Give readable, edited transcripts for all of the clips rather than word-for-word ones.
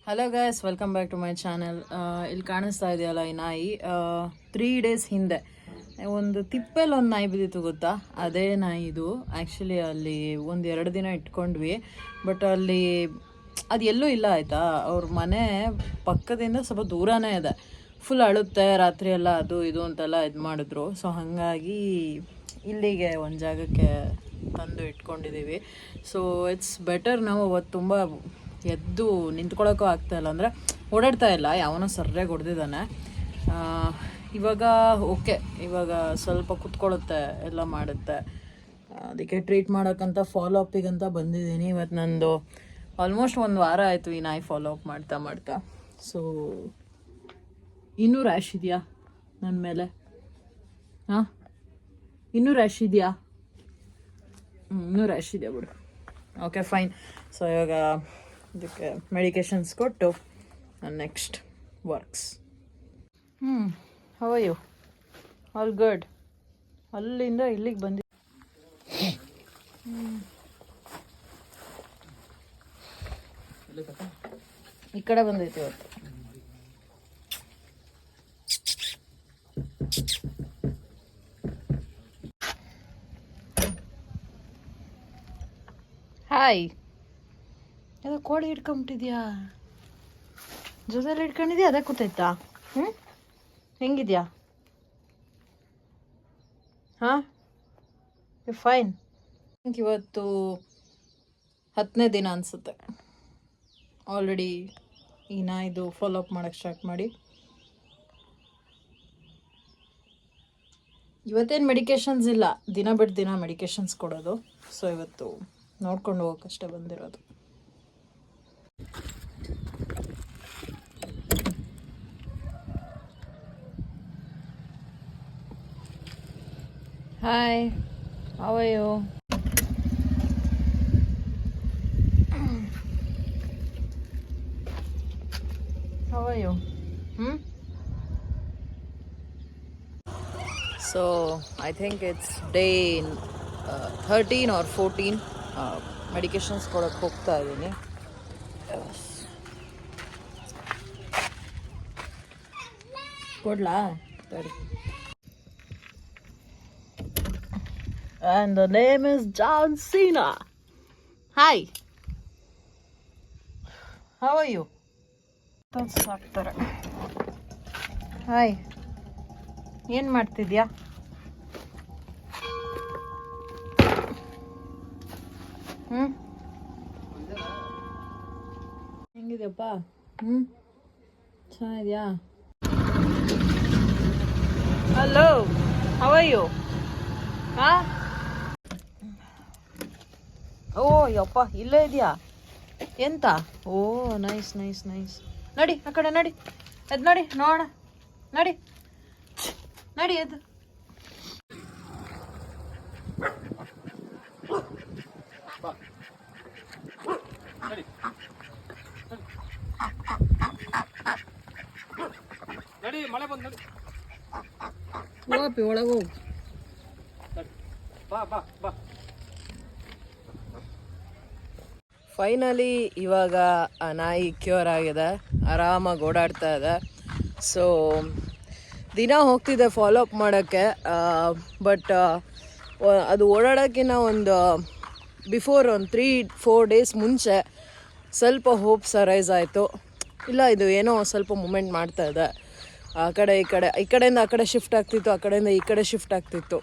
Hello guys, welcome back to my channel. ಇಲ್ಲಿ ಕಾಣಿಸ್ತಾ ಇದೆಯಲ್ಲ ಈ ನಾಯಿ, 3 ಡೇಸ್ ಹಿಂದೆ ಒಂದು ತಿಪ್ಪೆಲ್ಲಿ ಒಂದು ನಾಯಿ ಬಿದ್ದಿತ್ತು ಗೊತ್ತಾ. ಅದೇ ನಾಯಿ ಇದು. ಆ್ಯಕ್ಚುಲಿ ಅಲ್ಲಿ 1-2 ದಿನ ಇಟ್ಕೊಂಡ್ವಿ, ಬಟ್ ಅಲ್ಲಿ ಅದು ಎಲ್ಲೂ ಇಲ್ಲ ಆಯಿತಾ. ಅವ್ರ ಮನೆ ಪಕ್ಕದಿಂದ ಸ್ವಲ್ಪ ದೂರನೇ ಇದೆ. ಫುಲ್ ಅಳುತ್ತೆ ರಾತ್ರಿ ಎಲ್ಲ, ಅದು ಇದು ಅಂತೆಲ್ಲ ಇದು ಮಾಡಿದ್ರು. ಸೊ ಹಾಗಾಗಿ ಇಲ್ಲಿಗೆ ಒಂದು ಜಾಗಕ್ಕೆ ತಂದು ಇಟ್ಕೊಂಡಿದ್ದೀವಿ. So it's better. ನಾವು ಅವತ್ತು ತುಂಬ ಎದ್ದು ನಿಂತ್ಕೊಳ್ಳೋಕ್ಕೂ ಆಗ್ತಾಯಿಲ್ಲ, ಅಂದರೆ ಓಡಾಡ್ತಾ ಇಲ್ಲ, ಯಾವನೋ ಸರ್ಯಾಗಿ ಹೊಡೆದಿದ್ದಾನೆ. ಇವಾಗ ಓಕೆ, ಇವಾಗ ಸ್ವಲ್ಪ ಕುತ್ಕೊಳ್ಳುತ್ತೆ, ಎಲ್ಲ ಮಾಡುತ್ತೆ. ಅದಕ್ಕೆ ಟ್ರೀಟ್ ಮಾಡೋಕ್ಕಂತ ಫಾಲೋ ಅಪ್ಪಿಗಂತ ಬಂದಿದ್ದೀನಿ. ಇವತ್ತು ನಂದು ಆಲ್ಮೋಸ್ಟ್ 1 ವಾರ ಆಯಿತು ಈ ನಾಯಿ ಫಾಲೋ ಅಪ್ ಮಾಡ್ತಾ. ಸೊ ಇನ್ನೂ ರ್ಯಾಶ್ ಇದೆಯಾ ನನ್ನ ಮೇಲೆ? ಹಾಂ, ಇನ್ನೂ ರ್ಯಾಶ್ ಇದೆಯಾ? ಇನ್ನೂ ರ್ಯಾಶ್ ಇದೆಯಾ ಬಿಡು. Okay fine. ಸೊ ಇವಾಗ ಇದಕ್ಕೆ ಮೆಡಿಕೇಶನ್ಸ್ ಕೊಟ್ಟು next works. How are you? All good. ಅಲ್ಲಿಂದ ಇಲ್ಲಿಗೆ ಬಂದಿ. ಈ ಕಡೆ ಬಂದೈತಿ ಇವತ್ತು. ಹಾಯ್. ಅದು ಕೋಳಿ ಹಿಡ್ಕೊಂಬಿಟ್ಟಿದ್ಯಾ? ಜೊತೆಲಿ ಹಿಡ್ಕೊಂಡಿದ್ಯಾ? ಅದೇ ಕೂತೈತಾ? ಹೆಂಗಿದ್ಯಾ? ಹಾಂ, ಫೈನ್. ಇವತ್ತು 10ನೇ ದಿನ ಅನಿಸುತ್ತೆ ಆಲ್ರೆಡಿ ಈ ನಾಯಿದು ಫಾಲೋ ಅಪ್ ಮಾಡೋಕ್ಕೆ ಸ್ಟಾರ್ಟ್ ಮಾಡಿ. ಇವತ್ತೇನು ಮೆಡಿಕೇಶನ್ಸ್ ಇಲ್ಲ, ದಿನ ಬಿಟ್ಟು ದಿನ ಮೆಡಿಕೇಶನ್ಸ್ ಕೊಡೋದು. ಸೊ ಇವತ್ತು ನೋಡ್ಕೊಂಡು ಹೋಗೋಕ್ಕಷ್ಟೇ ಬಂದಿರೋದು. Hi, how are you? How are you? So I think it's day 13 or 14. Medications ಕೊಡೋಕ್ಕೆ ಹೋಗ್ತಾ ಇದ್ದೀನಿ. ಕೊಡ್ಲಾ? ಸರಿ. And the name is John Cena. Hi. How are you? That's ಆಗ್ತಾರೆ. ಹಾಯ್, ಏನು ಮಾಡ್ತಿದ್ಯಾ? ಹೆಂಗಿದ್ಯಪ್ಪ? ಚೆನ್ನಾಗಿದ್ಯಾ? Hello, how are you? ಹಾಂ, ಓ ಯಪ್ಪ, ಇಲ್ಲೇ ಇದೆಯಾ? ಎಂತ? ಓ ನೈಸ್ ನೈಸ್ ನೈಸ್. ನಡಿ ಆ ಕಡೆ, ನಡಿ ಎದ್ದು, ನಡಿ ನೋಡ, ನಡಿ ನಡಿ ಎದ್ದು. ಹೋಗಪ್ಪಿ, ಒಳಗೆ ಹೋಗು. ಫೈನಲಿ ಇವಾಗ ಆ ನಾಯಿ ಕ್ಯೂರ್ ಆಗಿದೆ, ಆರಾಮಾಗಿ ಓಡಾಡ್ತಾ ಇದೆ. ಸೊ ದಿನ ಹೋಗ್ತಿದ್ದೆ ಫಾಲೋ ಅಪ್ ಮಾಡೋಕ್ಕೆ, ಬಟ್ ಅದು ಓಡಾಡೋಕ್ಕಿಂತ ಒಂದು ಬಿಫೋರ್ ಒಂದು 3-4 ಡೇಸ್ ಮುಂಚೆ ಸ್ವಲ್ಪ ಹೋಪ್ಸ್ ಅರೈಸ್ ಆಯಿತು. ಇಲ್ಲ, ಇದು ಏನೋ ಸ್ವಲ್ಪ ಮೂಮೆಂಟ್ ಮಾಡ್ತಾ ಇದೆ, ಆ ಕಡೆಯಿಂದ ಆ ಕಡೆ ಶಿಫ್ಟ್ ಆಗ್ತಿತ್ತು, ಆ ಕಡೆಯಿಂದ ಈ ಕಡೆ ಶಿಫ್ಟ್ ಆಗ್ತಿತ್ತು.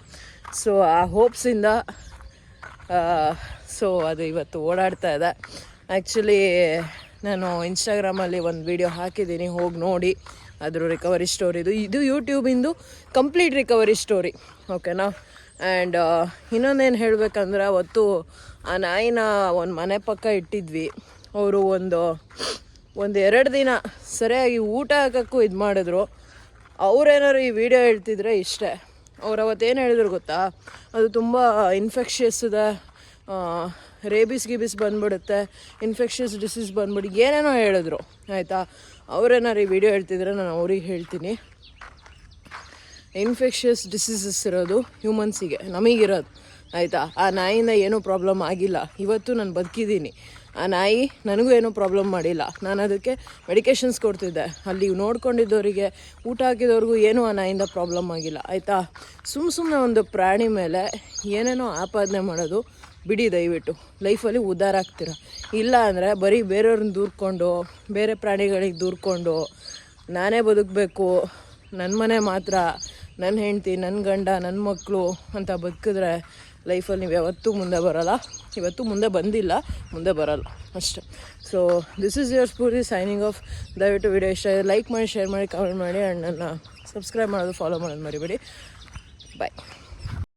ಸೊ ಆ ಹೋಪ್ಸಿಂದ ಸೊ ಅದು ಇವತ್ತು ಓಡಾಡ್ತಾ ಇದೆ. ಆ್ಯಕ್ಚುಲಿ ನಾನು ಇನ್ಸ್ಟಾಗ್ರಾಮಲ್ಲಿ ಒಂದು ವಿಡಿಯೋ ಹಾಕಿದ್ದೀನಿ, ಹೋಗಿ ನೋಡಿ ಅದ್ರ ರಿಕವರಿ ಸ್ಟೋರಿದು. ಇದು ಯೂಟ್ಯೂಬಿಂದು ಕಂಪ್ಲೀಟ್ ರಿಕವರಿ ಸ್ಟೋರಿ, ಓಕೆನಾ. ಆ್ಯಂಡ್ ಇನ್ನೊಂದೇನು ಹೇಳಬೇಕಂದ್ರೆ, ಅವತ್ತು ಆ ನಾಯಿನ ಒಂದು ಮನೆ ಪಕ್ಕ ಇಟ್ಟಿದ್ವಿ. ಅವರು ಒಂದು 2 ದಿನ ಸರಿಯಾಗಿ ಊಟ ಹಾಕೋಕ್ಕೂ ಇದು ಮಾಡಿದ್ರು. ಅವ್ರೇನಾದ್ರು ಈ ವಿಡಿಯೋ ಹೇಳ್ತಿದ್ರೆ ಇಷ್ಟೇ. ಅವ್ರು ಅವತ್ತೇನು ಹೇಳಿದ್ರು ಗೊತ್ತಾ, ಅದು ತುಂಬ ಇನ್ಫೆಕ್ಷಿಯಸ್ ಇದೆ, ರೇಬಿಸ್ ಗಿಬಿಸ್ ಬಂದ್ಬಿಡುತ್ತೆ, ಇನ್ಫೆಕ್ಷಿಯಸ್ ಡಿಸೀಸ್ ಬಂದ್ಬಿಟ್ಟು ಏನೇನೋ ಹೇಳಿದ್ರು, ಆಯಿತಾ. ಅವ್ರೇನಾರು ಈ ವಿಡಿಯೋ ಹೇಳ್ತಿದ್ರೆ ನಾನು ಅವ್ರಿಗೆ ಹೇಳ್ತೀನಿ, ಇನ್ಫೆಕ್ಷಿಯಸ್ ಡಿಸೀಸಸ್ ಇರೋದು ಹ್ಯೂಮನ್ಸಿಗೆ, ನಮಗಿರೋದು, ಆಯಿತಾ. ಆ ನಾಯಿಯಿಂದ ಏನೂ ಪ್ರಾಬ್ಲಮ್ ಆಗಿಲ್ಲ, ಇವತ್ತು ನಾನು ಬದುಕಿದ್ದೀನಿ. ಆ ನಾಯಿ ನನಗೂ ಏನೂ ಪ್ರಾಬ್ಲಮ್ ಮಾಡಿಲ್ಲ. ನಾನು ಅದಕ್ಕೆ ಮೆಡಿಕೇಷನ್ಸ್ ಕೊಡ್ತಿದ್ದೆ. ಅಲ್ಲಿ ನೋಡ್ಕೊಂಡಿದ್ದವರಿಗೆ, ಊಟ ಹಾಕಿದವ್ರಿಗೂ ಏನೂ ಆ ನಾಯಿಂದ ಪ್ರಾಬ್ಲಮ್ ಆಗಿಲ್ಲ, ಆಯಿತಾ. ಸುಮ್ಮನೆ ಒಂದು ಪ್ರಾಣಿ ಮೇಲೆ ಏನೇನೋ ಆಪಾದನೆ ಮಾಡೋದು ಬಿಡಿ ದಯವಿಟ್ಟು. ಲೈಫಲ್ಲಿ ಉದ್ಧಾರ ಆಗ್ತೀರ. ಇಲ್ಲ ಅಂದರೆ ಬರೀ ಬೇರೆಯವ್ರನ್ನ ದೂರ್ಕೊಂಡು, ಬೇರೆ ಪ್ರಾಣಿಗಳಿಗೆ ದೂರ್ಕೊಂಡು, ನಾನೇ ಬದುಕಬೇಕು, ನನ್ನ ಮನೆ ಮಾತ್ರ, ನನ್ನ ಹೆಂಡತಿ, ನನ್ನ ಗಂಡ, ನನ್ನ ಮಕ್ಕಳು ಅಂತ ಬದುಕಿದ್ರೆ ಲೈಫಲ್ಲಿ ನೀವು ಯಾವತ್ತೂ ಮುಂದೆ ಬರೋಲ್ಲ. ಇವತ್ತು ಮುಂದೆ ಬಂದಿಲ್ಲ, ಮುಂದೆ ಬರೋಲ್ಲ ಅಷ್ಟೆ. So this is your Spoorthi signing off. ದಯವಿಟ್ಟು ವಿಡಿಯೋ ಇಷ್ಟ ಆಗಿದೆ ಲೈಕ್ ಮಾಡಿ, ಶೇರ್ ಮಾಡಿ, ಕಮೆಂಟ್ ಮಾಡಿ, ಆ್ಯಂಡ್ ನನ್ನ ಸಬ್ಸ್ಕ್ರೈಬ್ ಮಾಡೋದು, ಫಾಲೋ ಮಾಡೋದು ಮರಿಬೇಡಿ. ಬಾಯ್.